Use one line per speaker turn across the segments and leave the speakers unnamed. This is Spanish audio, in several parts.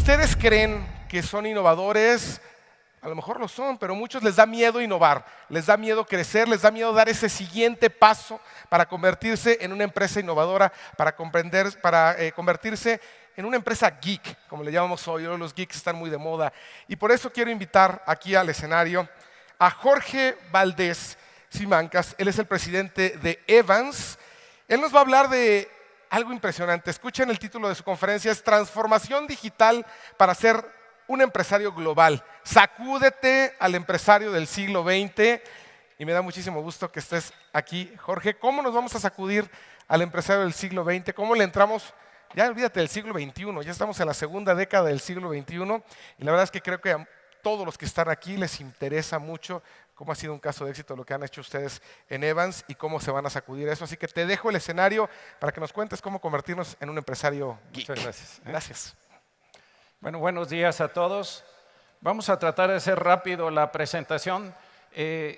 ustedes creen que son innovadores, a lo mejor lo son, pero a muchos les da miedo innovar, les da miedo crecer, les da miedo dar ese siguiente paso para convertirse en una empresa innovadora, para convertirse en una empresa geek, como le llamamos hoy. Hoy los geeks están muy de moda. Y por eso quiero invitar aquí al escenario a Jorge Valdés Simancas. Él es el presidente de Evans. Él nos va a hablar de algo impresionante. Escuchen el título de su conferencia, es Transformación Digital para ser un empresario global. Sacúdete al empresario del siglo XX. Y me da muchísimo gusto que estés aquí, Jorge. ¿Cómo nos vamos a sacudir al empresario del siglo XX? ¿Cómo le entramos? Ya olvídate del siglo XXI, ya estamos en la segunda década del siglo XXI. Y la verdad es que creo que a todos los que están aquí les interesa mucho cómo ha sido un caso de éxito lo que han hecho ustedes en Evans y cómo se van a sacudir eso. Así que te dejo el escenario para que nos cuentes cómo convertirnos en un empresario geek.
Muchas gracias.
Gracias.
Bueno, buenos días a todos. Vamos a tratar de hacer rápido la presentación.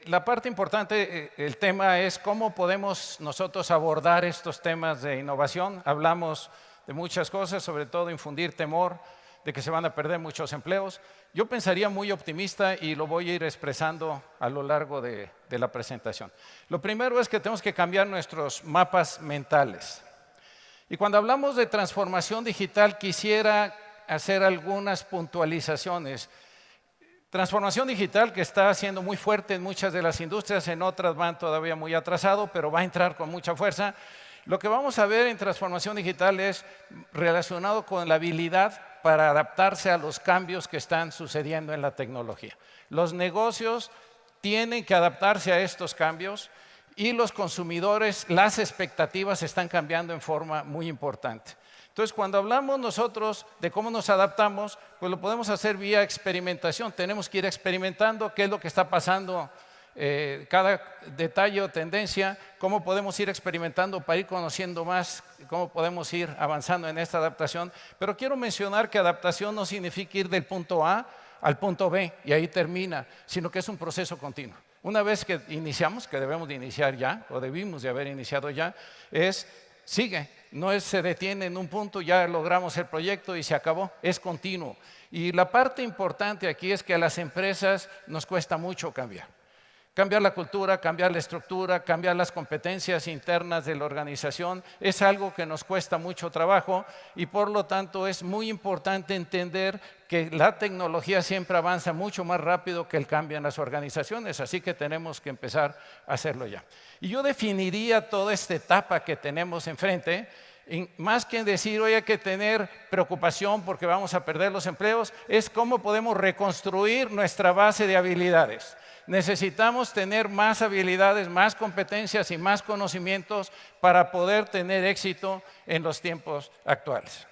La parte importante, el tema es cómo podemos nosotros abordar estos temas de innovación. Hablamos de muchas cosas, sobre todo infundir temor de que se van a perder muchos empleos. Yo pensaría muy optimista y lo voy a ir expresando a lo largo de la presentación. Lo primero es que tenemos que cambiar nuestros mapas mentales. Y cuando hablamos de transformación digital, quisiera hacer algunas puntualizaciones. Transformación digital que está siendo muy fuerte en muchas de las industrias, en otras van todavía muy atrasado, pero va a entrar con mucha fuerza. Lo que vamos a ver en transformación digital es relacionado con la habilidad para adaptarse a los cambios que están sucediendo en la tecnología. Los negocios tienen que adaptarse a estos cambios y los consumidores, las expectativas están cambiando en forma muy importante. Entonces, cuando hablamos nosotros de cómo nos adaptamos, pues lo podemos hacer vía experimentación. Tenemos que ir experimentando qué es lo que está pasando, cada detalle o tendencia, cómo podemos ir experimentando para ir conociendo más, cómo podemos ir avanzando en esta adaptación. Pero quiero mencionar que adaptación no significa ir del punto A al punto B y ahí termina, sino que es un proceso continuo. Una vez que iniciamos, que debemos de iniciar ya, o debimos de haber iniciado ya, sigue. No se detiene en un punto, ya logramos el proyecto y se acabó, es continuo. Y la parte importante aquí es que a las empresas nos cuesta mucho cambiar. Cambiar la cultura, cambiar la estructura, cambiar las competencias internas de la organización es algo que nos cuesta mucho trabajo y por lo tanto es muy importante entender que la tecnología siempre avanza mucho más rápido que el cambio en las organizaciones, así que tenemos que empezar a hacerlo ya. Y yo definiría toda esta etapa que tenemos enfrente, más que en decir hoy hay que tener preocupación porque vamos a perder los empleos, es cómo podemos reconstruir nuestra base de habilidades. Necesitamos tener más habilidades, más competencias y más conocimientos para poder tener éxito en los tiempos actuales.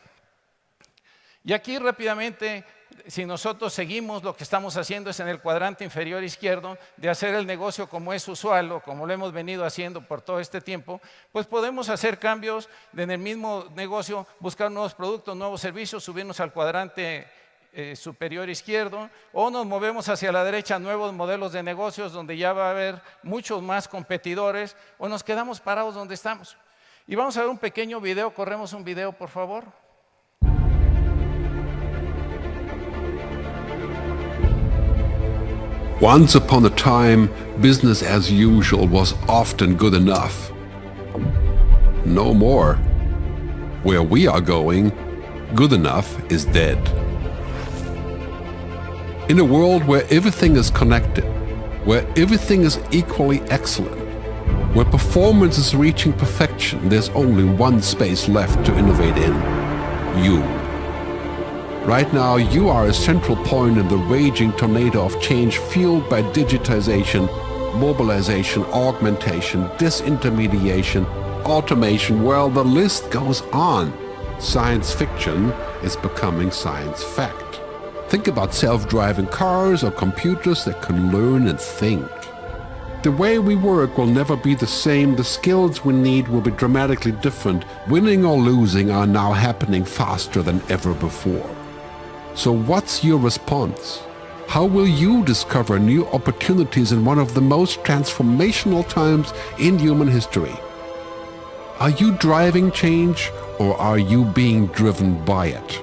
Y aquí rápidamente, si nosotros seguimos lo que estamos haciendo es en el cuadrante inferior izquierdo, de hacer el negocio como es usual o como lo hemos venido haciendo por todo este tiempo, pues podemos hacer cambios en el mismo negocio, buscar nuevos productos, nuevos servicios, subirnos al cuadrante superior izquierdo, o nos movemos hacia la derecha, nuevos modelos de negocios donde ya va a haber muchos más competidores, o nos quedamos parados donde estamos. Y vamos a ver un pequeño video, corremos un video por favor.
Once upon a time, business as usual was often good enough. No more. Where we are going, good enough is dead. In a world where everything is connected, where everything is equally excellent, where performance is reaching perfection, there's only one space left to innovate in: you. Right now, you are a central point in the raging tornado of change fueled by digitization, mobilization, augmentation, disintermediation, automation. Well, the list goes on. Science fiction is becoming science fact. Think about self-driving cars or computers that can learn and think. The way we work will never be the same. The skills we need will be dramatically different. Winning or losing are now happening faster than ever before. So what's your response? How will you discover new opportunities in one of the most transformational times in human history? Are you driving change or are you being driven by it?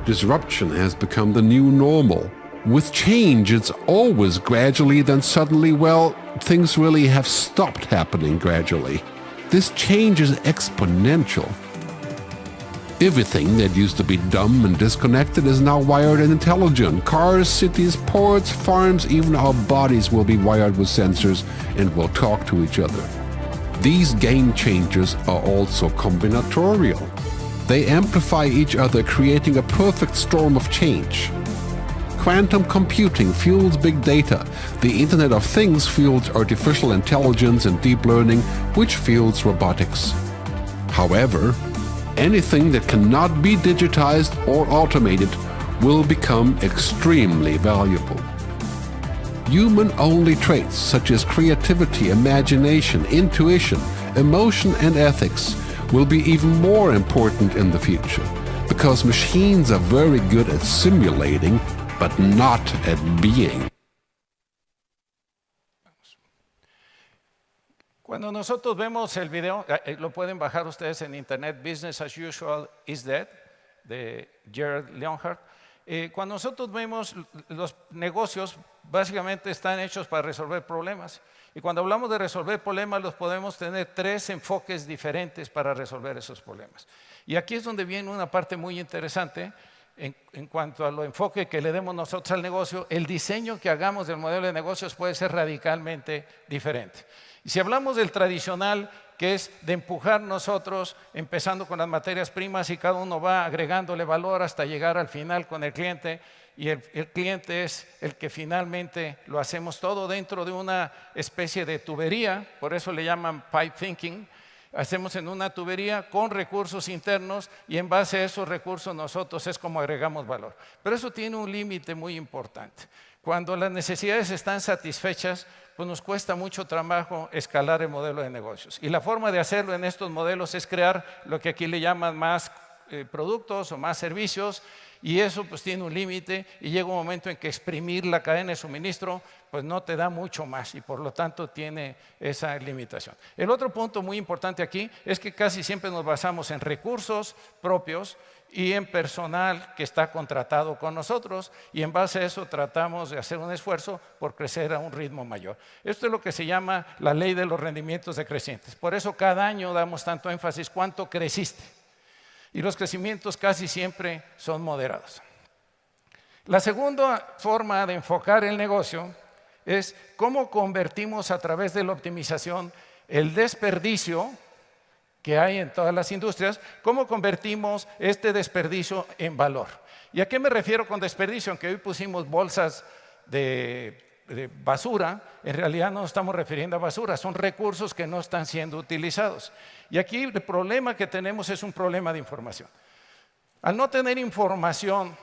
Disruption has become the new normal. With change, it's always gradually, then suddenly, well, things really have stopped happening gradually. This change is exponential. Everything that used to be dumb and disconnected is now wired and intelligent. Cars, cities, ports, farms, even our bodies will be wired with sensors and will talk to each other. These game changers are also combinatorial. They amplify each other, creating a perfect storm of change. Quantum computing fuels big data. The Internet of Things fuels artificial intelligence and deep learning, which fuels robotics. However, anything that cannot be digitized or automated will become extremely valuable. Human-only traits such as creativity, imagination, intuition, emotion, and ethics will be even more important in the future, because machines are very good at simulating, but not at being.
Cuando nosotros vemos el video, lo pueden bajar ustedes en internet, Business as Usual is Dead, de Jared Leonhardt. Cuando nosotros vemos los negocios, básicamente están hechos para resolver problemas. Y cuando hablamos de resolver problemas, los podemos tener tres enfoques diferentes para resolver esos problemas. Y aquí es donde viene una parte muy interesante en cuanto a lo enfoque que le demos nosotros al negocio. El diseño que hagamos del modelo de negocios puede ser radicalmente diferente. Y si hablamos del tradicional, que es de empujar nosotros, empezando con las materias primas, y cada uno va agregándole valor hasta llegar al final con el cliente, y el cliente es el que finalmente lo hacemos todo dentro de una especie de tubería, por eso le llaman pipe thinking. Hacemos en una tubería con recursos internos, y en base a esos recursos nosotros es como agregamos valor. Pero eso tiene un límite muy importante. Cuando las necesidades están satisfechas, pues nos cuesta mucho trabajo escalar el modelo de negocios. Y la forma de hacerlo en estos modelos es crear lo que aquí le llaman más productos o más servicios, y eso pues tiene un límite, y llega un momento en que exprimir la cadena de suministro pues no te da mucho más, y por lo tanto tiene esa limitación. El otro punto muy importante aquí es que casi siempre nos basamos en recursos propios y en personal que está contratado con nosotros, y en base a eso tratamos de hacer un esfuerzo por crecer a un ritmo mayor. Esto es lo que se llama la ley de los rendimientos decrecientes. Por eso cada año damos tanto énfasis cuánto creciste, y los crecimientos casi siempre son moderados. La segunda forma de enfocar el negocio es cómo convertimos a través de la optimización el desperdicio que hay en todas las industrias, cómo convertimos este desperdicio en valor. ¿Y a qué me refiero con desperdicio? Aunque hoy pusimos bolsas de basura, en realidad no nos estamos refiriendo a basura, son recursos que no están siendo utilizados. Y aquí el problema que tenemos es un problema de información. Al no tener información,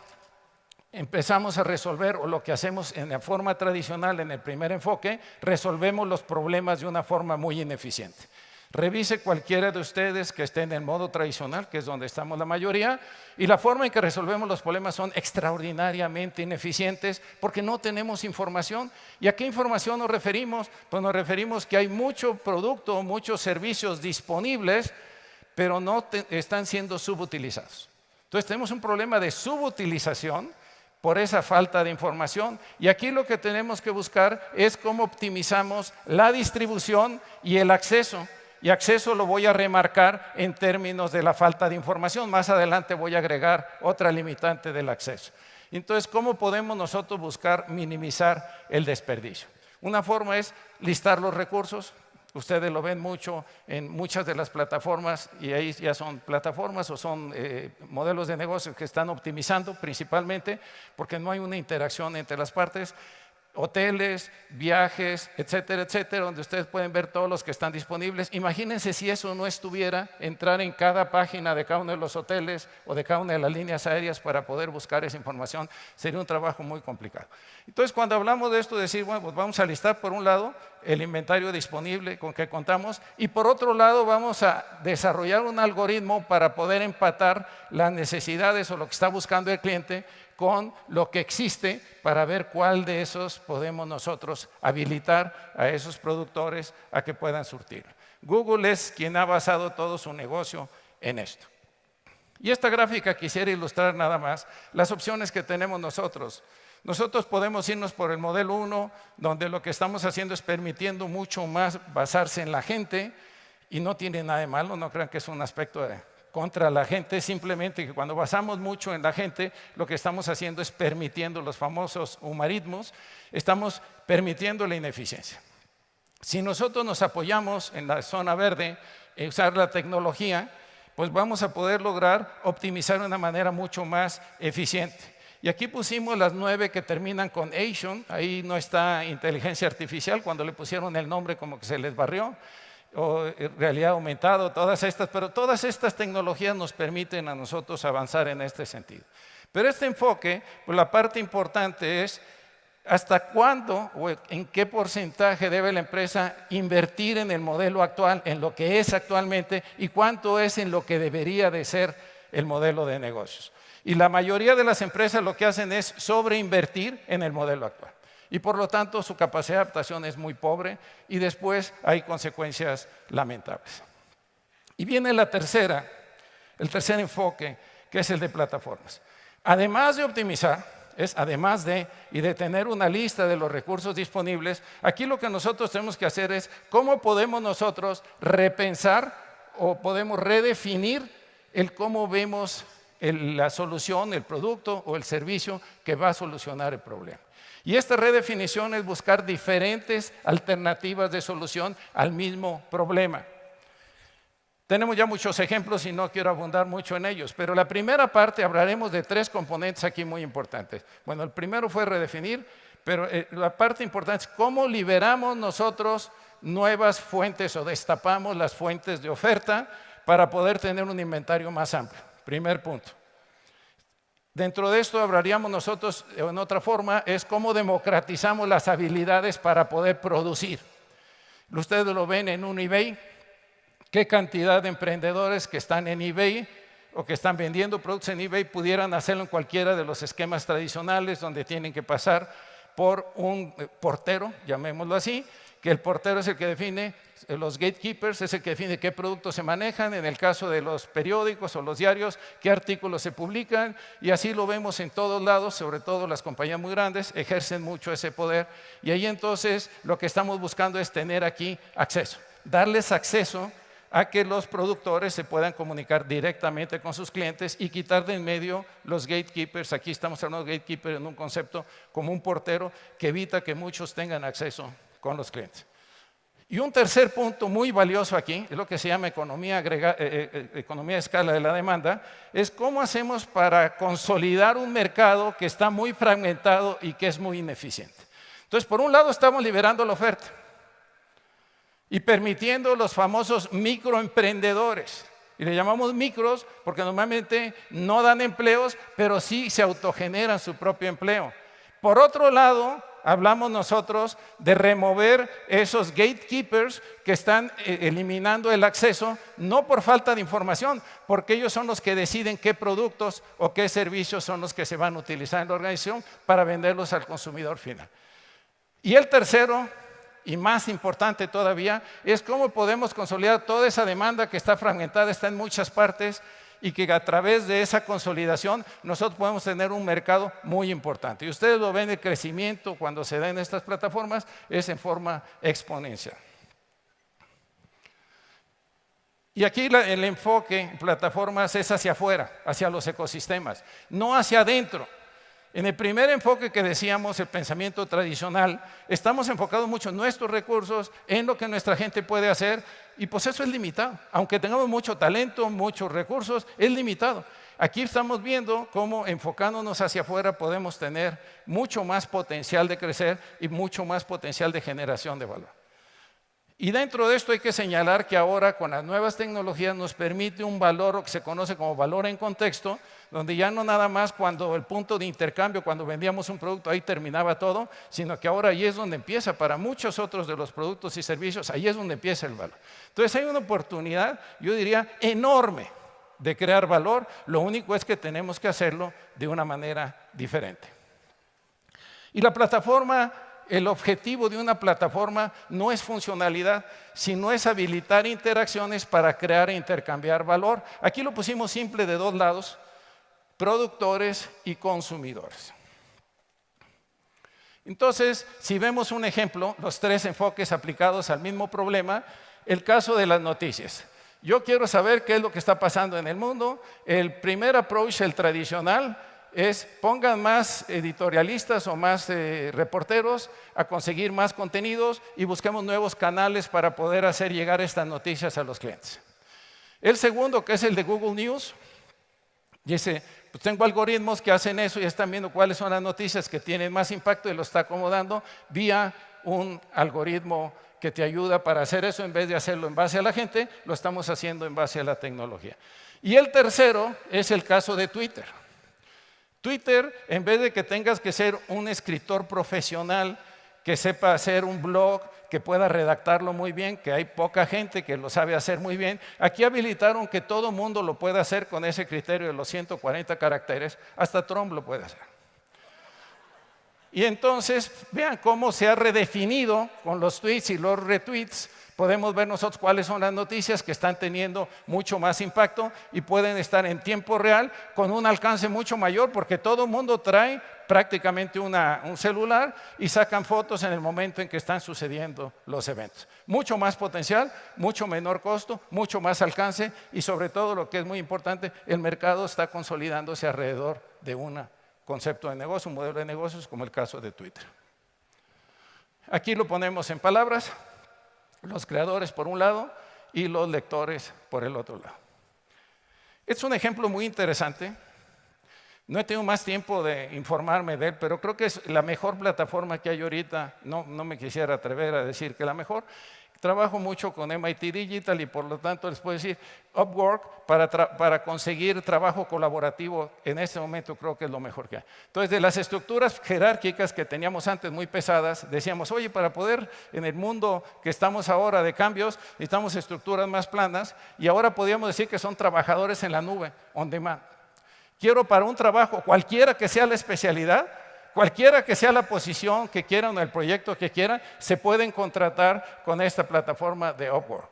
empezamos a resolver, o lo que hacemos en la forma tradicional, en el primer enfoque, resolvemos los problemas de una forma muy ineficiente. Revise cualquiera de ustedes que esté en el modo tradicional, que es donde estamos la mayoría, y la forma en que resolvemos los problemas son extraordinariamente ineficientes porque no tenemos información. ¿Y a qué información nos referimos? Pues nos referimos que hay mucho producto, muchos servicios disponibles, pero no están siendo subutilizados. Entonces tenemos un problema de subutilización por esa falta de información, y aquí lo que tenemos que buscar es cómo optimizamos la distribución y el acceso. Y acceso lo voy a remarcar en términos de la falta de información. Más adelante voy a agregar otra limitante del acceso. Entonces, ¿cómo podemos nosotros buscar minimizar el desperdicio? Una forma es listar los recursos. Ustedes lo ven mucho en muchas de las plataformas, y ahí ya son plataformas o son modelos de negocio que están optimizando principalmente porque no hay una interacción entre las partes. Hoteles, viajes, etcétera, etcétera, donde ustedes pueden ver todos los que están disponibles. Imagínense si eso no estuviera, entrar en cada página de cada uno de los hoteles o de cada una de las líneas aéreas para poder buscar esa información, sería un trabajo muy complicado. Entonces, cuando hablamos de esto, decir, bueno, pues vamos a listar por un lado el inventario disponible con que contamos, y por otro lado vamos a desarrollar un algoritmo para poder empatar las necesidades o lo que está buscando el cliente con lo que existe, para ver cuál de esos podemos nosotros habilitar a esos productores a que puedan surtir. Google es quien ha basado todo su negocio en esto. Y esta gráfica quisiera ilustrar nada más las opciones que tenemos nosotros. Nosotros podemos irnos por el modelo 1, donde lo que estamos haciendo es permitiendo mucho más basarse en la gente, y no tiene nada de malo, no crean que es un aspecto contra la gente, simplemente que cuando basamos mucho en la gente, lo que estamos haciendo es permitiendo los famosos humarismos, estamos permitiendo la ineficiencia. Si nosotros nos apoyamos en la zona verde, en usar la tecnología, pues vamos a poder lograr optimizar de una manera mucho más eficiente. Y aquí pusimos las 9 que terminan con Asian, ahí no está inteligencia artificial, cuando le pusieron el nombre como que se les barrió, o realidad aumentada, todas estas, pero todas estas tecnologías nos permiten a nosotros avanzar en este sentido. Pero este enfoque, pues la parte importante es hasta cuándo o en qué porcentaje debe la empresa invertir en el modelo actual, en lo que es actualmente, y cuánto es en lo que debería de ser el modelo de negocios. Y la mayoría de las empresas lo que hacen es sobreinvertir en el modelo actual. Y por lo tanto su capacidad de adaptación es muy pobre y después hay consecuencias lamentables. Y viene el tercer enfoque, que es el de plataformas. Además de optimizar, y de tener una lista de los recursos disponibles, aquí lo que nosotros tenemos que hacer es cómo podemos nosotros repensar o podemos redefinir el cómo vemos la solución, el producto o el servicio que va a solucionar el problema. Y esta redefinición es buscar diferentes alternativas de solución al mismo problema. Tenemos ya muchos ejemplos y no quiero abundar mucho en ellos, pero la primera parte hablaremos de 3 componentes aquí muy importantes. Bueno, el primero fue redefinir, pero la parte importante es cómo liberamos nosotros nuevas fuentes o destapamos las fuentes de oferta para poder tener un inventario más amplio. Primer punto. Dentro de esto hablaríamos nosotros, en otra forma, es cómo democratizamos las habilidades para poder producir. Ustedes lo ven en un eBay, qué cantidad de emprendedores que están en eBay o que están vendiendo productos en eBay pudieran hacerlo en cualquiera de los esquemas tradicionales donde tienen que pasar por un portero, llamémoslo así, que el portero es el que define, los gatekeepers es el que define qué productos se manejan, en el caso de los periódicos o los diarios, qué artículos se publican, y así lo vemos en todos lados, sobre todo las compañías muy grandes ejercen mucho ese poder, y ahí entonces lo que estamos buscando es tener aquí acceso, darles acceso a que los productores se puedan comunicar directamente con sus clientes y quitar de en medio los gatekeepers. Aquí estamos hablando de gatekeeper en un concepto como un portero que evita que muchos tengan acceso con los clientes. Y un tercer punto muy valioso aquí, es lo que se llama economía de escala de la demanda, es cómo hacemos para consolidar un mercado que está muy fragmentado y que es muy ineficiente. Entonces, por un lado estamos liberando la oferta y permitiendo los famosos microemprendedores. Y le llamamos micros porque normalmente no dan empleos, pero sí se autogeneran su propio empleo. Por otro lado, hablamos nosotros de remover esos gatekeepers que están eliminando el acceso, no por falta de información, porque ellos son los que deciden qué productos o qué servicios son los que se van a utilizar en la organización para venderlos al consumidor final. Y el tercero, y más importante todavía, es cómo podemos consolidar toda esa demanda que está fragmentada, está en muchas partes, y que a través de esa consolidación nosotros podemos tener un mercado muy importante. Y ustedes lo ven, el crecimiento cuando se da en estas plataformas es en forma exponencial. Y aquí el enfoque en plataformas es hacia afuera, hacia los ecosistemas, no hacia adentro. En el primer enfoque que decíamos, el pensamiento tradicional, estamos enfocados mucho en nuestros recursos, en lo que nuestra gente puede hacer, y pues eso es limitado. Aunque tengamos mucho talento, muchos recursos, es limitado. Aquí estamos viendo cómo enfocándonos hacia afuera podemos tener mucho más potencial de crecer y mucho más potencial de generación de valor. Y dentro de esto hay que señalar que ahora con las nuevas tecnologías nos permite un valor que se conoce como valor en contexto, donde ya no nada más cuando el punto de intercambio, cuando vendíamos un producto, ahí terminaba todo, sino que ahora ahí es donde empieza, para muchos otros de los productos y servicios, ahí es donde empieza el valor. Entonces hay una oportunidad, yo diría, enorme de crear valor, lo único es que tenemos que hacerlo de una manera diferente. Y la plataforma el objetivo de una plataforma no es funcionalidad, sino es habilitar interacciones para crear e intercambiar valor. Aquí lo pusimos simple de dos lados, productores y consumidores. Entonces, si vemos un ejemplo, los tres enfoques aplicados al mismo problema, el caso de las noticias. Yo quiero saber qué es lo que está pasando en el mundo. El primer approach, el tradicional, es pongan más editorialistas o más reporteros a conseguir más contenidos y busquemos nuevos canales para poder hacer llegar estas noticias a los clientes. El segundo, que es el de Google News, dice, pues tengo algoritmos que hacen eso y están viendo cuáles son las noticias que tienen más impacto y lo está acomodando vía un algoritmo que te ayuda para hacer eso. En vez de hacerlo en base a la gente, lo estamos haciendo en base a la tecnología. Y el tercero es el caso de Twitter. Twitter, en vez de que tengas que ser un escritor profesional que sepa hacer un blog, que pueda redactarlo muy bien, que hay poca gente que lo sabe hacer muy bien, aquí habilitaron que todo mundo lo pueda hacer con ese criterio de los 140 caracteres, hasta Trump lo puede hacer. Y entonces, vean cómo se ha redefinido con los tweets y los retweets. Podemos ver nosotros cuáles son las noticias que están teniendo mucho más impacto y pueden estar en tiempo real con un alcance mucho mayor porque todo el mundo trae prácticamente un celular y sacan fotos en el momento en que están sucediendo los eventos. Mucho más potencial, mucho menor costo, mucho más alcance y sobre todo lo que es muy importante, el mercado está consolidándose alrededor de un concepto de negocio, un modelo de negocios como el caso de Twitter. Aquí lo ponemos en palabras. Los creadores por un lado y los lectores por el otro lado. Es un ejemplo muy interesante. No he tenido más tiempo de informarme de él, pero creo que es la mejor plataforma que hay ahorita. No me quisiera atrever a decir que la mejor. Trabajo mucho con MIT Digital y por lo tanto les puedo decir Upwork para conseguir trabajo colaborativo en este momento creo que es lo mejor que hay. Entonces de las estructuras jerárquicas que teníamos antes muy pesadas, decíamos, oye, para poder en el mundo que estamos ahora de cambios, necesitamos estructuras más planas y ahora podríamos decir que son trabajadores en la nube, on demand. Quiero para un trabajo, cualquiera que sea la especialidad, cualquiera que sea la posición que quieran o el proyecto que quieran, se pueden contratar con esta plataforma de Upwork.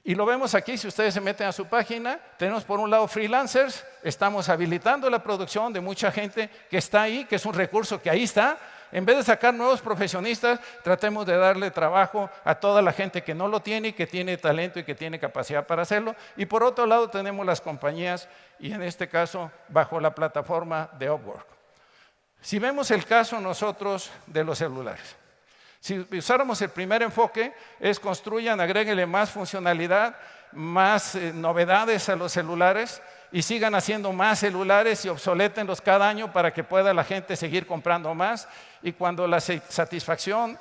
Y lo vemos aquí, si ustedes se meten a su página, tenemos por un lado freelancers, estamos habilitando la producción de mucha gente que está ahí, que es un recurso que ahí está. En vez de sacar nuevos profesionistas, tratemos de darle trabajo a toda la gente que no lo tiene y que tiene talento y que tiene capacidad para hacerlo. Y por otro lado tenemos las compañías y en este caso bajo la plataforma de Upwork. Si vemos el caso nosotros de los celulares, si usáramos el primer enfoque, es construyan, agréguenle más funcionalidad, más novedades a los celulares y sigan haciendo más celulares y obsolétenlos cada año para que pueda la gente seguir comprando más. Y cuando la satisfacción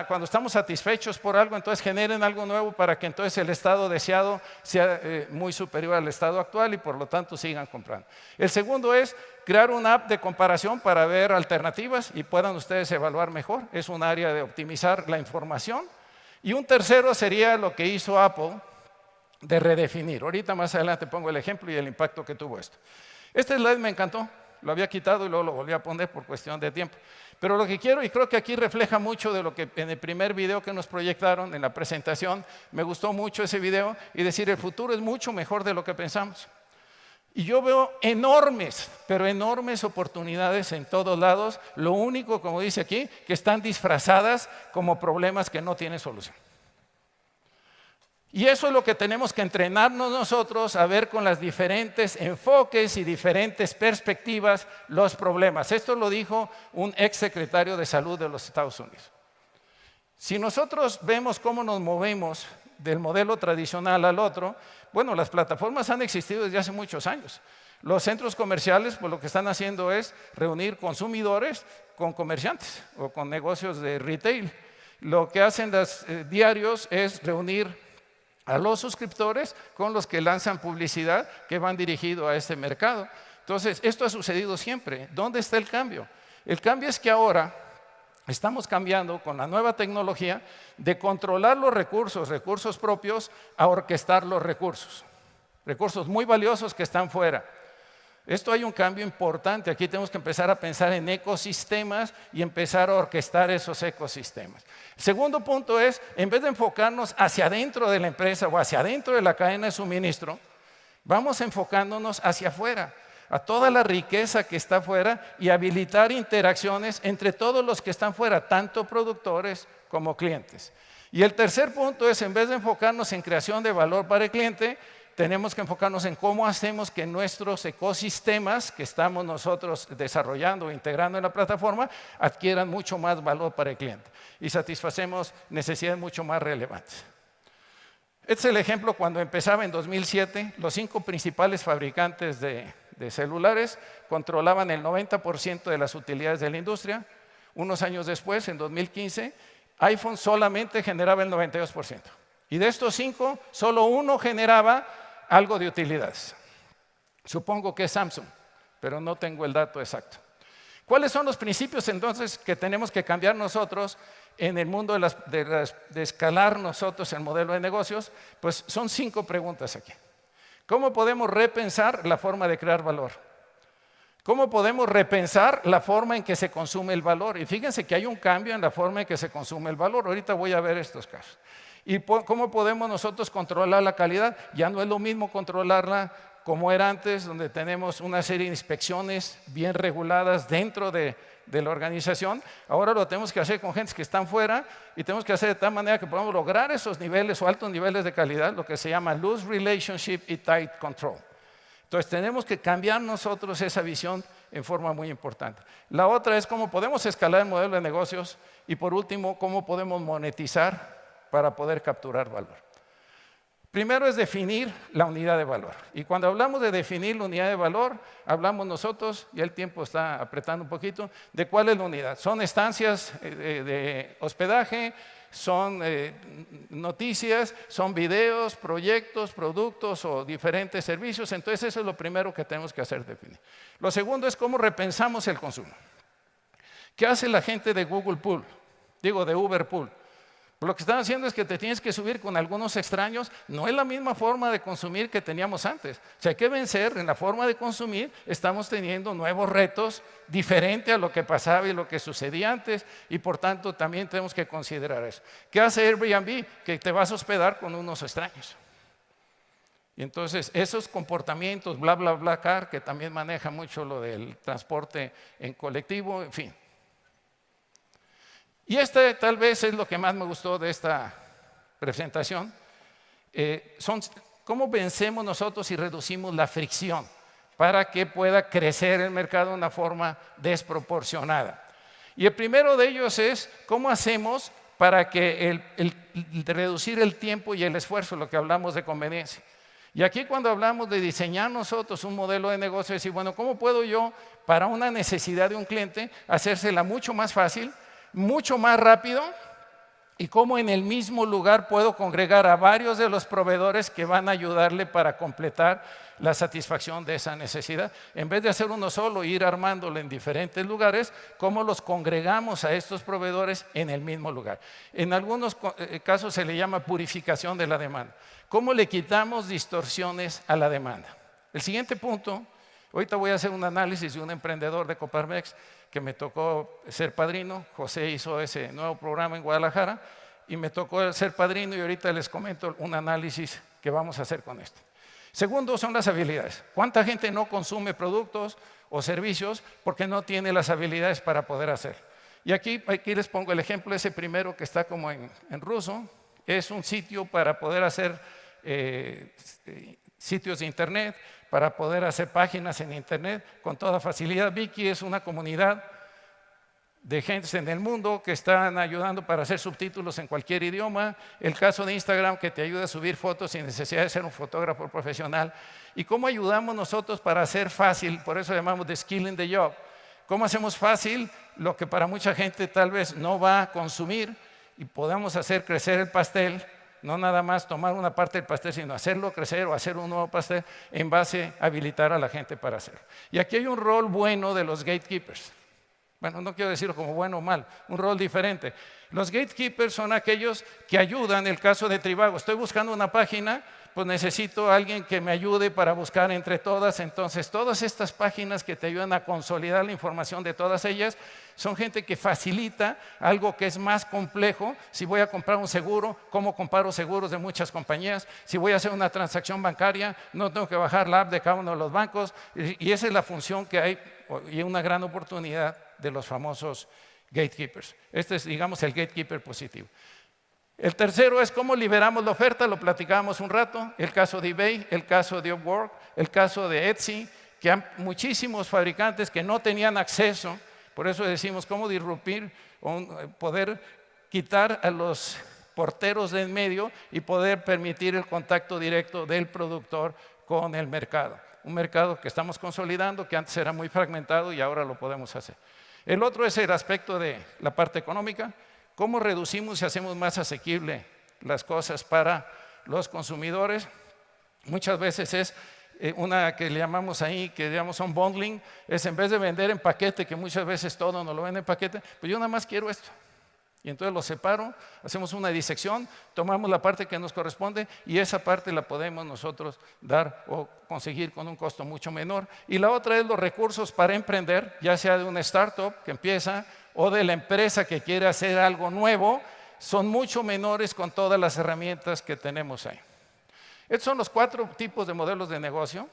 cuando estamos satisfechos por algo, entonces generen algo nuevo para que entonces el estado deseado sea muy superior al estado actual y por lo tanto sigan comprando. El segundo es crear una app de comparación para ver alternativas y puedan ustedes evaluar mejor. Es un área de optimizar la información. Y un tercero sería lo que hizo Apple de redefinir. Ahorita más adelante pongo el ejemplo y el impacto que tuvo esto. Este slide me encantó. Lo había quitado y luego lo volví a poner por cuestión de tiempo. Pero lo que quiero, y creo que aquí refleja mucho de lo que en el primer video que nos proyectaron en la presentación, me gustó mucho ese video y decir el futuro es mucho mejor de lo que pensamos. Y yo veo enormes, pero enormes oportunidades en todos lados. Lo único, como dice aquí, que están disfrazadas como problemas que no tienen solución. Y eso es lo que tenemos que entrenarnos nosotros a ver con los diferentes enfoques y diferentes perspectivas los problemas. Esto lo dijo un ex secretario de Salud de los Estados Unidos. Si nosotros vemos cómo nos movemos del modelo tradicional al otro, bueno, las plataformas han existido desde hace muchos años. Los centros comerciales, pues lo que están haciendo es reunir consumidores con comerciantes o con negocios de retail. Lo que hacen los diarios es reunir a los suscriptores con los que lanzan publicidad que van dirigido a este mercado. Entonces, esto ha sucedido siempre. ¿Dónde está el cambio? El cambio es que ahora estamos cambiando con la nueva tecnología de controlar los recursos propios, a orquestar los recursos muy valiosos que están fuera. Esto hay un cambio importante. Aquí tenemos que empezar a pensar en ecosistemas y empezar a orquestar esos ecosistemas. El segundo punto es, en vez de enfocarnos hacia adentro de la empresa o hacia adentro de la cadena de suministro, vamos enfocándonos hacia afuera, a toda la riqueza que está afuera y habilitar interacciones entre todos los que están fuera, tanto productores como clientes. Y el tercer punto es, en vez de enfocarnos en creación de valor para el cliente, tenemos que enfocarnos en cómo hacemos que nuestros ecosistemas que estamos nosotros desarrollando o integrando en la plataforma adquieran mucho más valor para el cliente y satisfacemos necesidades mucho más relevantes. Este es el ejemplo cuando empezaba en 2007, los 5 principales fabricantes de celulares controlaban el 90% de las utilidades de la industria. Unos años después, en 2015, iPhone solamente generaba el 92%. Y de estos 5, solo uno generaba algo de utilidades. Supongo que es Samsung, pero no tengo el dato exacto. ¿Cuáles son los principios entonces que tenemos que cambiar nosotros en el mundo de escalar nosotros el modelo de negocios? Pues son 5 preguntas aquí. ¿Cómo podemos repensar la forma de crear valor? ¿Cómo podemos repensar la forma en que se consume el valor? Y fíjense que hay un cambio en la forma en que se consume el valor. Ahorita voy a ver estos casos. ¿Y cómo podemos nosotros controlar la calidad? Ya no es lo mismo controlarla como era antes, donde tenemos una serie de inspecciones bien reguladas dentro de la organización. Ahora lo tenemos que hacer con gente que están fuera y tenemos que hacer de tal manera que podamos lograr esos niveles o altos niveles de calidad, lo que se llama loose relationship y tight control. Entonces tenemos que cambiar nosotros esa visión en forma muy importante. La otra es cómo podemos escalar el modelo de negocios y por último, cómo podemos monetizar para poder capturar valor. Primero es definir la unidad de valor. Y cuando hablamos de definir la unidad de valor, hablamos nosotros, y el tiempo está apretando un poquito, de cuál es la unidad. Son estancias de hospedaje, son noticias, son videos, proyectos, productos o diferentes servicios. Entonces eso es lo primero que tenemos que hacer definir. Lo segundo es cómo repensamos el consumo. ¿Qué hace la gente de Google Pool? Digo, de Uber Pool. Lo que están haciendo es que te tienes que subir con algunos extraños. No es la misma forma de consumir que teníamos antes. O sea, hay que vencer en la forma de consumir. Estamos teniendo nuevos retos diferentes a lo que pasaba y lo que sucedía antes. Y por tanto, también tenemos que considerar eso. ¿Qué hace Airbnb? Que te vas a hospedar con unos extraños. Y entonces, esos comportamientos, bla, bla, bla, car, que también maneja mucho lo del transporte en colectivo, en fin. Y este tal vez es lo que más me gustó de esta presentación, son cómo vencemos nosotros y reducimos la fricción para que pueda crecer el mercado de una forma desproporcionada. Y el primero de ellos es cómo hacemos para que el reducir el tiempo y el esfuerzo, lo que hablamos de conveniencia. Y aquí cuando hablamos de diseñar nosotros un modelo de negocio, decir, bueno, ¿cómo puedo yo para una necesidad de un cliente hacérsela mucho más fácil, mucho más rápido y cómo en el mismo lugar puedo congregar a varios de los proveedores que van a ayudarle para completar la satisfacción de esa necesidad? En vez de hacer uno solo e ir armándolo en diferentes lugares, ¿cómo los congregamos a estos proveedores en el mismo lugar? En algunos casos se le llama purificación de la demanda. ¿Cómo le quitamos distorsiones a la demanda? El siguiente punto, ahorita voy a hacer un análisis de un emprendedor de Coparmex que me tocó ser padrino. José hizo ese nuevo programa en Guadalajara y me tocó ser padrino y ahorita les comento un análisis que vamos a hacer con esto. Segundo son las habilidades. ¿Cuánta gente no consume productos o servicios porque no tiene las habilidades para poder hacerlo? Y aquí les pongo el ejemplo, ese primero que está como en ruso, es un sitio para poder hacer sitios de internet, para poder hacer páginas en internet con toda facilidad. Viki es una comunidad de gente en el mundo que están ayudando para hacer subtítulos en cualquier idioma. El caso de Instagram que te ayuda a subir fotos sin necesidad de ser un fotógrafo profesional. ¿Y cómo ayudamos nosotros para hacer fácil? Por eso llamamos de skilling the job. ¿Cómo hacemos fácil lo que para mucha gente tal vez no va a consumir y podamos hacer crecer el pastel? No nada más tomar una parte del pastel, sino hacerlo crecer o hacer un nuevo pastel en base a habilitar a la gente para hacerlo. Y aquí hay un rol bueno de los gatekeepers. Bueno, no quiero decirlo como bueno o mal, un rol diferente. Los gatekeepers son aquellos que ayudan. En el caso de Trivago, estoy buscando una página, pues necesito a alguien que me ayude para buscar entre todas. Entonces, todas estas páginas que te ayudan a consolidar la información de todas ellas, son gente que facilita algo que es más complejo. Si voy a comprar un seguro, ¿cómo comparo seguros de muchas compañías? Si voy a hacer una transacción bancaria, no tengo que bajar la app de cada uno de los bancos. Y esa es la función que hay y una gran oportunidad de los famosos gatekeepers. Este es, digamos, el gatekeeper positivo. El tercero es cómo liberamos la oferta, lo platicábamos un rato, el caso de eBay, el caso de Upwork, el caso de Etsy, que hay muchísimos fabricantes que no tenían acceso. Por eso decimos cómo disrumpir, poder quitar a los porteros de en medio y poder permitir el contacto directo del productor con el mercado. Un mercado que estamos consolidando, que antes era muy fragmentado y ahora lo podemos hacer. El otro es el aspecto de la parte económica. ¿Cómo reducimos y hacemos más asequible las cosas para los consumidores? Muchas veces es una que le llamamos ahí, que llamamos un bundling, es en vez de vender en paquete, que muchas veces todo nos lo venden en paquete, pues yo nada más quiero esto. Y entonces lo separo, hacemos una disección, tomamos la parte que nos corresponde y esa parte la podemos nosotros dar o conseguir con un costo mucho menor. Y la otra es los recursos para emprender, ya sea de una startup que empieza o de la empresa que quiere hacer algo nuevo, son mucho menores con todas las herramientas que tenemos ahí. Estos son los 4 tipos de modelos de negocio.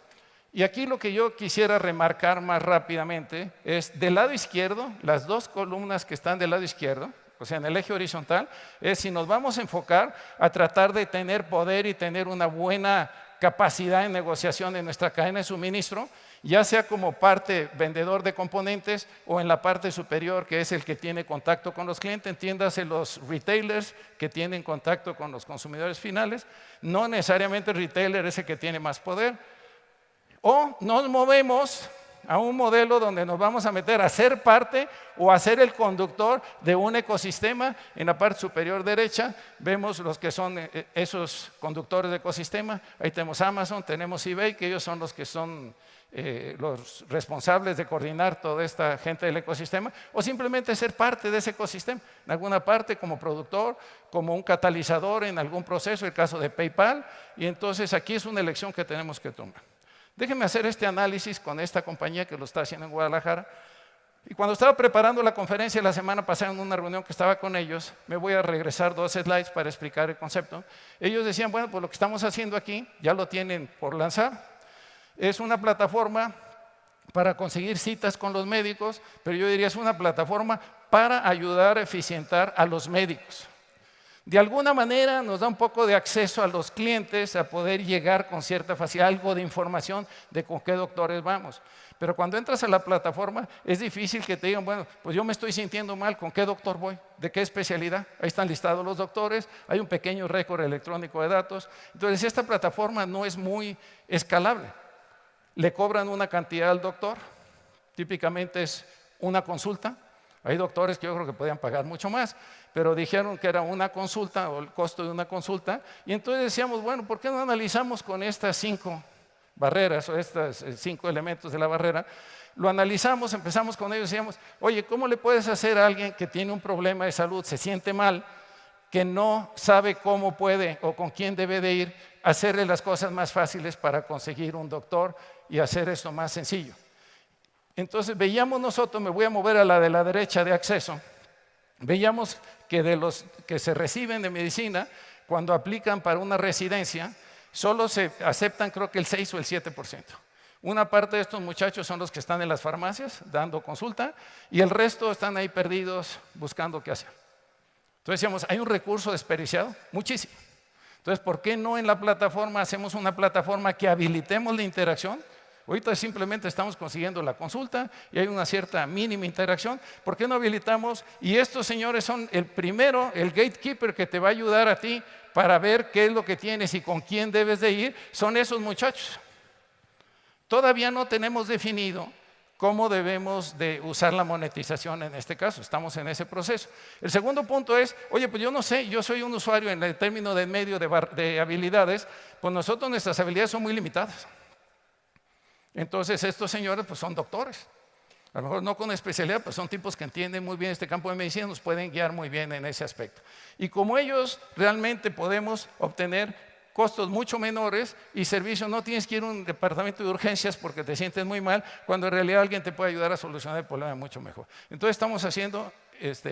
Y aquí lo que yo quisiera remarcar más rápidamente es del lado izquierdo, las 2 columnas que están del lado izquierdo, o sea, en el eje horizontal, es si nos vamos a enfocar a tratar de tener poder y tener una buena capacidad en negociación en nuestra cadena de suministro, ya sea como parte vendedor de componentes o en la parte superior, que es el que tiene contacto con los clientes, entiéndase los retailers que tienen contacto con los consumidores finales, no necesariamente el retailer es el que tiene más poder, o nos movemos a un modelo donde nos vamos a meter a ser parte o a ser el conductor de un ecosistema. En la parte superior derecha vemos los que son esos conductores de ecosistema. Ahí tenemos Amazon, tenemos eBay, que ellos son los que son los responsables de coordinar toda esta gente del ecosistema, o simplemente ser parte de ese ecosistema, en alguna parte como productor, como un catalizador en algún proceso, el caso de PayPal. Y entonces aquí es una elección que tenemos que tomar. Déjenme hacer este análisis con esta compañía que lo está haciendo en Guadalajara. Y cuando estaba preparando la conferencia la semana pasada en una reunión que estaba con ellos, me voy a regresar 2 slides para explicar el concepto. Ellos decían, bueno, pues lo que estamos haciendo aquí, ya lo tienen por lanzar. Es una plataforma para conseguir citas con los médicos, pero yo diría es una plataforma para ayudar a eficientar a los médicos. De alguna manera nos da un poco de acceso a los clientes a poder llegar con cierta facilidad, algo de información de con qué doctores vamos. Pero cuando entras a la plataforma es difícil que te digan, bueno, pues yo me estoy sintiendo mal, ¿con qué doctor voy? ¿De qué especialidad? Ahí están listados los doctores, hay un pequeño récord electrónico de datos. Entonces esta plataforma no es muy escalable. Le cobran una cantidad al doctor, típicamente es una consulta. Hay doctores que yo creo que podían pagar mucho más, pero dijeron que era una consulta o el costo de una consulta. Y entonces decíamos, bueno, ¿por qué no analizamos con estas 5 barreras o estos 5 elementos de la barrera? Lo analizamos, empezamos con ellos y decíamos, oye, ¿cómo le puedes hacer a alguien que tiene un problema de salud, se siente mal, que no sabe cómo puede o con quién debe de ir, hacerle las cosas más fáciles para conseguir un doctor y hacer esto más sencillo? Entonces veíamos nosotros, me voy a mover a la de la derecha de acceso, veíamos que de los que se reciben de medicina, cuando aplican para una residencia, solo se aceptan creo que el 6 o el 7%. Una parte de estos muchachos son los que están en las farmacias dando consulta y el resto están ahí perdidos buscando qué hacer. Entonces decíamos, hay un recurso desperdiciado, muchísimo. Entonces, ¿por qué no en la plataforma hacemos una plataforma que habilitemos la interacción? Ahorita simplemente estamos consiguiendo la consulta y hay una cierta mínima interacción. ¿Por qué no habilitamos? Y estos señores son el primero, el gatekeeper que te va a ayudar a ti para ver qué es lo que tienes y con quién debes de ir, son esos muchachos. Todavía no tenemos definido cómo debemos de usar la monetización en este caso, estamos en ese proceso. El segundo punto es, oye, pues yo no sé, yo soy un usuario en el término de medio de habilidades, pues nosotros nuestras habilidades son muy limitadas. Entonces estos señores pues son doctores. A lo mejor no con especialidad, pero son tipos que entienden muy bien este campo de medicina, nos pueden guiar muy bien en ese aspecto. Y como ellos, realmente podemos obtener costos mucho menores y servicio. No tienes que ir a un departamento de urgencias porque te sientes muy mal, cuando en realidad alguien te puede ayudar a solucionar el problema mucho mejor. Entonces estamos haciendo,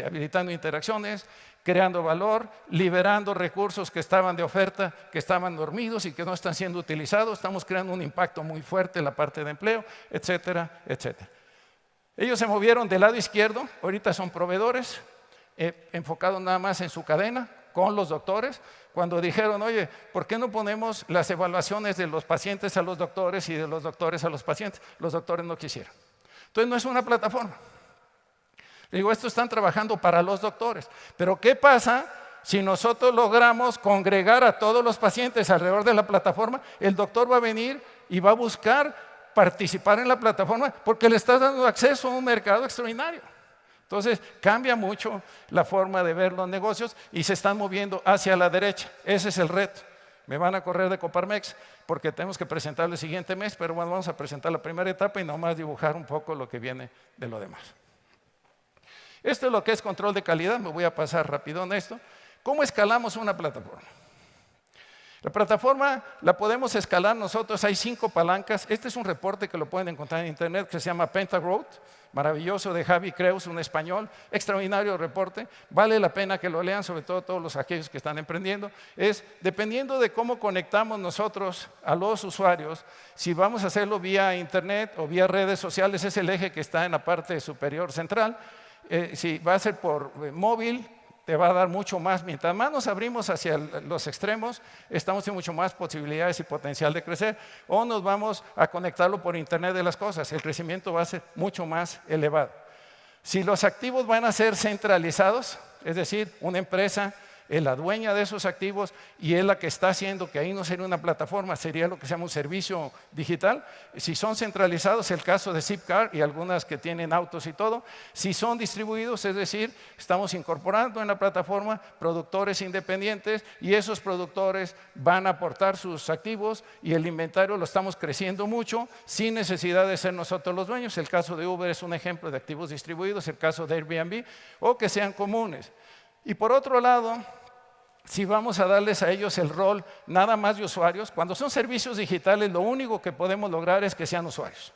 habilitando interacciones, creando valor, liberando recursos que estaban de oferta, que estaban dormidos y que no están siendo utilizados. Estamos creando un impacto muy fuerte en la parte de empleo, etcétera, etcétera. Ellos se movieron del lado izquierdo, ahorita son proveedores, enfocados nada más en su cadena, con los doctores, cuando dijeron, oye, ¿por qué no ponemos las evaluaciones de los pacientes a los doctores y de los doctores a los pacientes? Los doctores no quisieron. Entonces no es una plataforma. Digo, esto están trabajando para los doctores. Pero ¿qué pasa si nosotros logramos congregar a todos los pacientes alrededor de la plataforma? El doctor va a venir y va a buscar participar en la plataforma porque le estás dando acceso a un mercado extraordinario. Entonces cambia mucho la forma de ver los negocios y se están moviendo hacia la derecha. Ese es el reto. Me van a correr de Coparmex porque tenemos que presentarlo el siguiente mes, pero bueno, vamos a presentar la primera etapa y nomás dibujar un poco lo que viene de lo demás. Esto es lo que es control de calidad. Me voy a pasar rápido en esto. ¿Cómo escalamos una plataforma? La plataforma la podemos escalar nosotros, hay 5 palancas. Este es un reporte que lo pueden encontrar en internet que se llama Pentagrowth, maravilloso, de Javi Creus, un español, extraordinario reporte. Vale la pena que lo lean, sobre todo todos aquellos que están emprendiendo. Es dependiendo de cómo conectamos nosotros a los usuarios, si vamos a hacerlo vía internet o vía redes sociales, es el eje que está en la parte superior central. Si va a ser por móvil, te va a dar mucho más. Mientras más nos abrimos hacia los extremos, estamos en mucho más posibilidades y potencial de crecer. O nos vamos a conectarlo por Internet de las cosas. El crecimiento va a ser mucho más elevado. Si los activos van a ser centralizados, es decir, una empresa es la dueña de esos activos y es la que está haciendo que ahí no sería una plataforma, sería lo que se llama un servicio digital. Si son centralizados, el caso de Zipcar y algunas que tienen autos y todo. Si son distribuidos, es decir, estamos incorporando en la plataforma productores independientes y esos productores van a aportar sus activos y el inventario lo estamos creciendo mucho sin necesidad de ser nosotros los dueños. El caso de Uber es un ejemplo de activos distribuidos, el caso de Airbnb, o que sean comunes. Y por otro lado, si vamos a darles a ellos el rol nada más de usuarios, cuando son servicios digitales lo único que podemos lograr es que sean usuarios.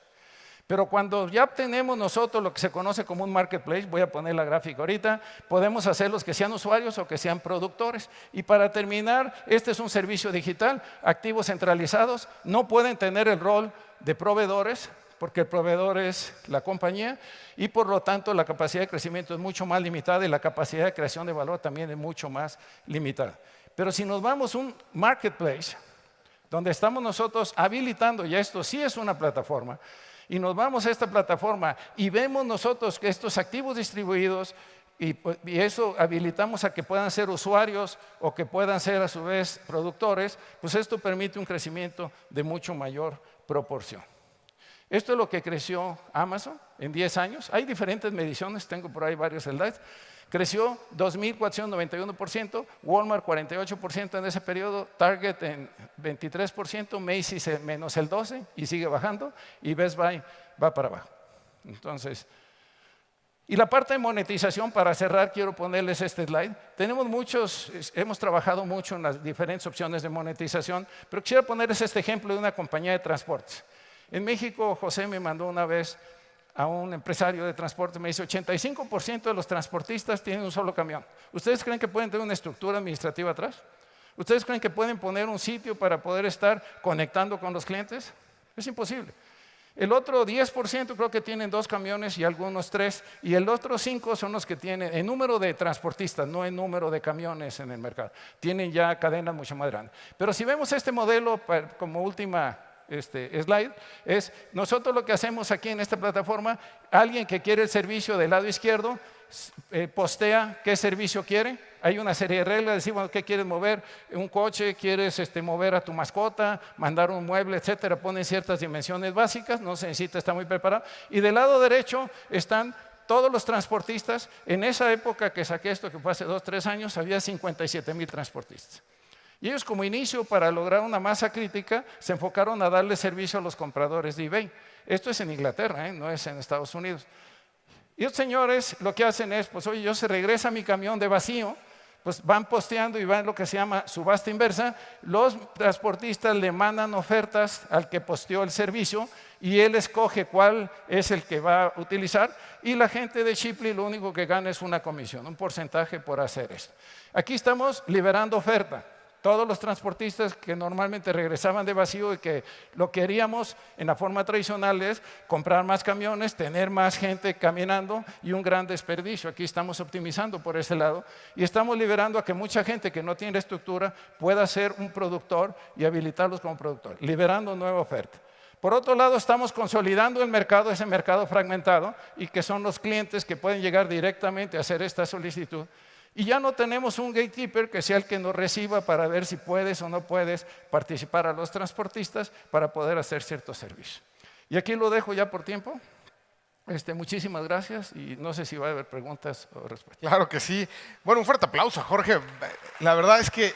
Pero cuando ya obtenemos nosotros lo que se conoce como un marketplace, voy a poner la gráfica ahorita, podemos hacerlos que sean usuarios o que sean productores. Y para terminar, este es un servicio digital, activos centralizados, no pueden tener el rol de proveedores, porque el proveedor es la compañía y por lo tanto la capacidad de crecimiento es mucho más limitada y la capacidad de creación de valor también es mucho más limitada. Pero si nos vamos a un marketplace, donde estamos nosotros habilitando, y esto sí es una plataforma, y nos vamos a esta plataforma y vemos nosotros que estos activos distribuidos, y eso habilitamos a que puedan ser usuarios o que puedan ser a su vez productores, pues esto permite un crecimiento de mucho mayor proporción. Esto es lo que creció Amazon en 10 años. Hay diferentes mediciones, tengo por ahí varios slides. Creció 2.491%, Walmart 48% en ese periodo, Target en 23%, Macy's menos el 12% y sigue bajando, y Best Buy va para abajo. Entonces, y la parte de monetización, para cerrar, quiero ponerles este slide. Hemos trabajado mucho en las diferentes opciones de monetización, pero quisiera ponerles este ejemplo de una compañía de transportes. En México, José me mandó una vez a un empresario de transporte, me dice, 85% de los transportistas tienen un solo camión. ¿Ustedes creen que pueden tener una estructura administrativa atrás? ¿Ustedes creen que pueden poner un sitio para poder estar conectando con los clientes? Es imposible. El otro 10% creo que tienen 2 camiones y algunos 3, y el otro 5% son los que tienen, en número de transportistas, no en número de camiones en el mercado. Tienen ya cadenas mucho más grandes. Pero si vemos este modelo como última slide, es nosotros lo que hacemos aquí en esta plataforma, alguien que quiere el servicio del lado izquierdo, postea qué servicio quiere. Hay una serie de reglas, decimos qué quieres mover, un coche, quieres mover a tu mascota, mandar un mueble, etcétera. Ponen ciertas dimensiones básicas, no se necesita estar muy preparado. Y del lado derecho están todos los transportistas. En esa época que saqué esto, que fue hace 2 o 3 años, había 57,000 transportistas. Y ellos como inicio para lograr una masa crítica se enfocaron a darle servicio a los compradores de eBay. Esto es en Inglaterra, no es en Estados Unidos. Y los señores lo que hacen es, pues oye, yo se regresa mi camión de vacío, pues van posteando y van lo que se llama subasta inversa. Los transportistas le mandan ofertas al que posteó el servicio y él escoge cuál es el que va a utilizar, y la gente de Shipley lo único que gana es una comisión, un porcentaje por hacer esto. Aquí estamos liberando oferta. Todos los transportistas que normalmente regresaban de vacío y que lo que haríamos en la forma tradicional es comprar más camiones, tener más gente caminando y un gran desperdicio. Aquí estamos optimizando por ese lado y estamos liberando a que mucha gente que no tiene estructura pueda ser un productor y habilitarlos como productor, liberando nueva oferta. Por otro lado, estamos consolidando el mercado, ese mercado fragmentado, y que son los clientes que pueden llegar directamente a hacer esta solicitud. Y ya no tenemos un gatekeeper que sea el que nos reciba para ver si puedes o no puedes participar a los transportistas para poder hacer cierto servicio. Y aquí lo dejo ya por tiempo. Muchísimas gracias y no sé si va a haber preguntas o respuestas.
Claro que sí. Bueno, un fuerte aplauso, Jorge. La verdad es que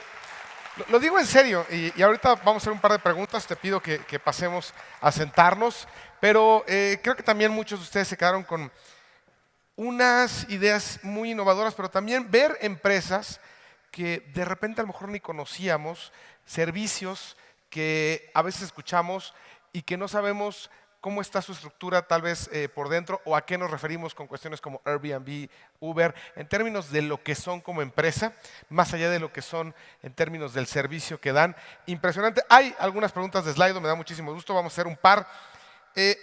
lo digo en serio y ahorita vamos a hacer un par de preguntas. Te pido que pasemos a sentarnos, pero creo que también muchos de ustedes se quedaron con unas ideas muy innovadoras, pero también ver empresas que de repente a lo mejor ni conocíamos, servicios que a veces escuchamos y que no sabemos cómo está su estructura tal vez por dentro, o a qué nos referimos con cuestiones como Airbnb, Uber, en términos de lo que son como empresa, más allá de lo que son en términos del servicio que dan. Impresionante. Hay algunas preguntas de Slido, me da muchísimo gusto, vamos a hacer un par.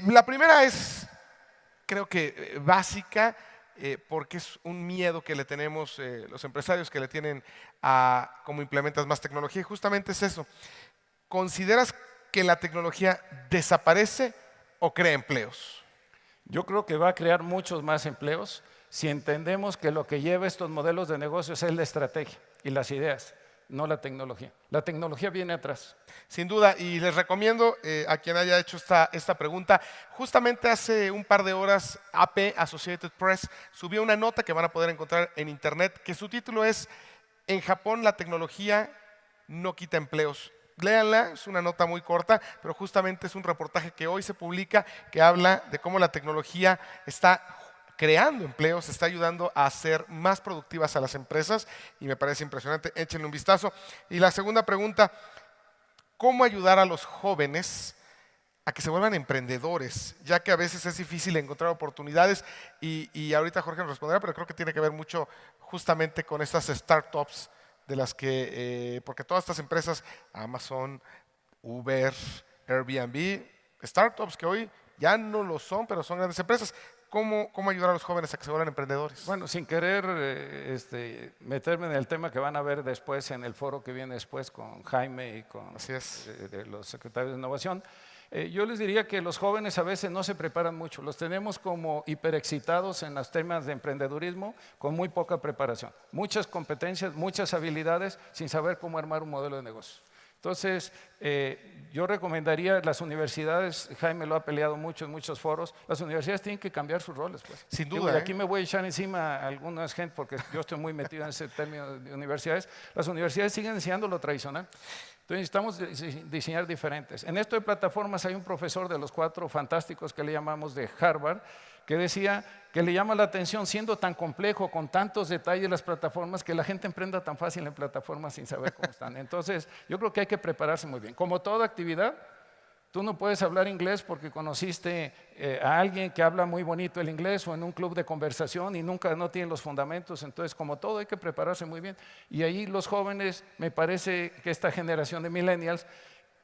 La primera es, creo que básica, porque es un miedo que le tenemos los empresarios que le tienen a cómo implementas más tecnología, y justamente es eso. ¿Consideras que la tecnología desaparece o crea empleos?
Yo creo que va a crear muchos más empleos si entendemos que lo que lleva estos modelos de negocios es la estrategia y las ideas, no la tecnología. La tecnología viene atrás.
Sin duda, y les recomiendo a quien haya hecho esta pregunta, justamente hace un par de horas AP, Associated Press, subió una nota que van a poder encontrar en internet, que su título es "En Japón la tecnología no quita empleos". Léanla, es una nota muy corta, pero justamente es un reportaje que hoy se publica que habla de cómo la tecnología está creando empleos, está ayudando a hacer más productivas a las empresas y me parece impresionante. Échenle un vistazo. Y la segunda pregunta, ¿cómo ayudar a los jóvenes a que se vuelvan emprendedores? Ya que a veces es difícil encontrar oportunidades y ahorita Jorge nos responderá, pero creo que tiene que ver mucho justamente con estas startups de las que, porque todas estas empresas, Amazon, Uber, Airbnb, startups que hoy ya no lo son, pero son grandes empresas. ¿Cómo ayudar a los jóvenes a que se vuelvan emprendedores?
Bueno, sin querer meterme en el tema que van a ver después en el foro que viene después con Jaime y con de los secretarios de innovación, yo les diría que los jóvenes a veces no se preparan mucho, los tenemos como hiperexcitados en los temas de emprendedurismo con muy poca preparación, muchas competencias, muchas habilidades sin saber cómo armar un modelo de negocio. Entonces, yo recomendaría las universidades, Jaime lo ha peleado mucho en muchos foros, las universidades tienen que cambiar sus roles. Pues.
Sin duda.
Aquí me voy a echar encima a algunas gente porque yo estoy muy metido en ese término de universidades. Las universidades siguen enseñando lo tradicional. Entonces necesitamos diseñar diferentes. En esto de plataformas hay un profesor de los 4 fantásticos que le llamamos de Harvard, que decía que le llama la atención siendo tan complejo, con tantos detalles las plataformas, que la gente emprenda tan fácil en plataformas sin saber cómo están. Entonces, yo creo que hay que prepararse muy bien. Como toda actividad, tú no puedes hablar inglés porque conociste a alguien que habla muy bonito el inglés o en un club de conversación y nunca no tiene los fundamentos. Entonces, como todo, hay que prepararse muy bien. Y ahí los jóvenes, me parece que esta generación de millennials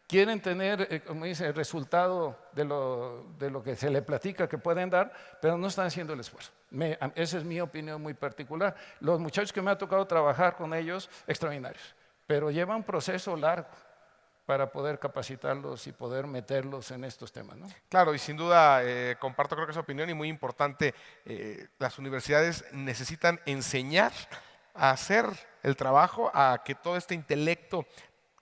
quieren tener, como dice, el resultado de lo que se le platica que pueden dar, pero no están haciendo el esfuerzo. Esa es mi opinión muy particular. Los muchachos que me ha tocado trabajar con ellos, extraordinarios, pero lleva un proceso largo para poder capacitarlos y poder meterlos en estos temas, ¿no?
Claro, y sin duda comparto creo que esa opinión y muy importante, las universidades necesitan enseñar a hacer el trabajo, a que todo este intelecto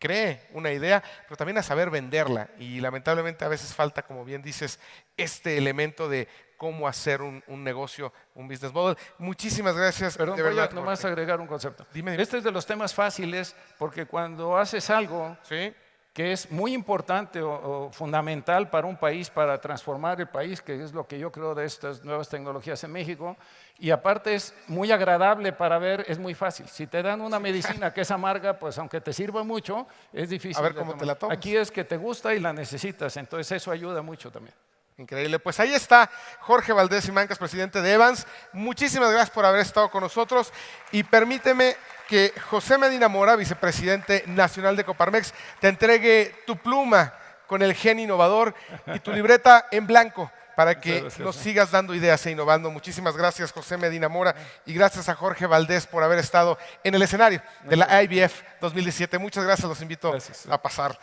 cree una idea, pero también a saber venderla. Y lamentablemente a veces falta, como bien dices, este elemento de cómo hacer un negocio, un business model. Muchísimas gracias.
Perdón,
de
voy a
verdad,
nomás
Jorge.
agregar un concepto.
Dime.
Este es de los temas fáciles porque cuando haces algo
¿Sí?
que es muy importante o fundamental para un país, para transformar el país, que es lo que yo creo de estas nuevas tecnologías en México, y aparte es muy agradable para ver, es muy fácil. Si te dan una medicina que es amarga, pues aunque te sirva mucho, es difícil.
A ver
de
cómo
tomar.
te la tomas.
Aquí es que te gusta y la necesitas, entonces eso ayuda mucho también.
Increíble. Pues ahí está Jorge Valdés Simancas, presidente de Evans. Muchísimas gracias por haber estado con nosotros. Y permíteme que José Medina Mora, vicepresidente nacional de Coparmex, te entregue tu pluma con el gen innovador y tu libreta en blanco para que
gracias,
nos sigas dando ideas e innovando. Muchísimas gracias, José Medina Mora, y gracias a Jorge Valdés por haber estado en el escenario de la IBF 2017. Muchas gracias, los invito a pasar.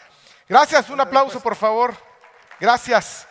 Gracias, un aplauso, por favor. Gracias.